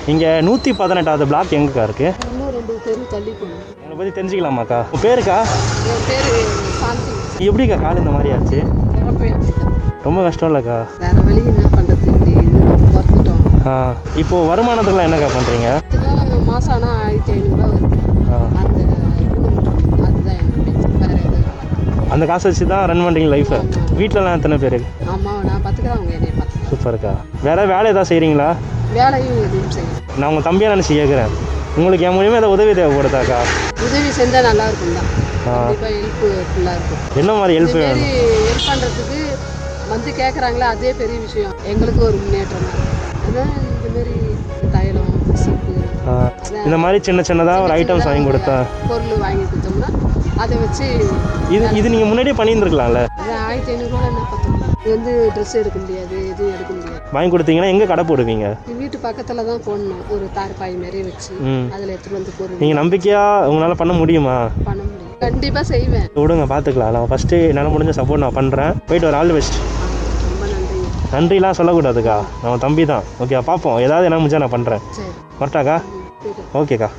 இங்கே 118வது பிளாக் எங்கக்கா இருக்குது? இன்னும் 2 தெரு தள்ளி போகணும். உங்களை பற்றி தெரிஞ்சுக்கலாமாக்கா? உங்கள் பேருக்கா? என் பேர் சாந்தி. எப்படிக்கா கால் இந்த மாதிரி ஆச்சு? ரொம்ப கஷ்டம் இல்லைக்கா? வேறு வழி என்ன பண்ணுறது, இப்படி வந்துட்டோம். இப்போது வருமானத்துக்குலாம் என்னக்கா பண்ணுறீங்க? மாதம் ஆனால் 1500 வருது. அந்த அதுதான் எனக்கு வேறு எதுவும். அந்த காசை வச்சு தான் ரன் பண்ணுறீங்க லைஃபை? வீட்டிலலாம் எத்தனை பேர்? ஆமாம், நான் பார்த்துக்கிறேன், அவங்க என்னைய பார்த்து. சூப்பர்க்கா. வேறு வேலை எதாவது செய்கிறீங்களா? வேலையும் எதுவும் செய்யும். நான் உங்கள் தம்பியாக நினச்சி கேட்குறேன், உங்களுக்கு என் மூலியமாக ஏதாவது உதவி தேவைப்படுதாக்கா? உதவி செஞ்சால் நல்லா இருக்கும் தான். கண்டிப்பாக ஹெல்ப்ஃபுல்லாக இருக்கும். என்ன மாதிரி ஹெல்ப் வேணும்? ஹெல்ப் பண்ணுறதுக்கு வந்து கேட்குறாங்களே, அதே பெரிய விஷயம். எங்களுக்கு ஒரு முன்னேற்றம் தான். அதான் இந்தமாரி தைலம், சீப்பு, இந்த மாதிரி சின்ன சின்னதாக ஒரு ஐட்டம்ஸ் வாங்கி கொடுத்தா, பொருள் வாங்கி கொடுத்தோம்னா அதை வச்சு இது நீங்கள் முன்னாடியே பண்ணியிருந்துருக்கலாம்ல? அது 1500 என்ன பார்த்தோம். இது வந்து ட்ரெஸ் எடுக்க முடியாது, எதுவும் எடுக்க முடியாது. வாங்கி கொடுத்தீங்கன்னா எங்கே கடை போடுவீங்க? வீட்டு பக்கத்தில் தான் போடணும், ஒரு தார்பாய் மாரி வச்சு அதில் எடுத்துகிட்டு வந்து போடுவோம். நீங்கள் நம்பிக்கையாக உங்களால் பண்ண முடியுமா? பண்ண முடியும், கண்டிப்பாக செய்வேன். விடுங்க, பார்த்துக்கலாம். நான் ஃபஸ்ட்டு என்னால் முடிஞ்ச சப்போர்ட் நான் பண்ணுறேன். போயிட்டு ஒரு ஆல் தி பெஸ்ட். ரொம்ப நன்றி. நன்றிலாம் சொல்லக்கூடாதுக்கா, நம்ம தம்பி தான். ஓகே, பார்ப்போம். ஏதாவது என்ன முடிஞ்சா நான் பண்ணுறேன். சரி, வரட்டாக்கா? போயிட்டு. ஓகேக்கா.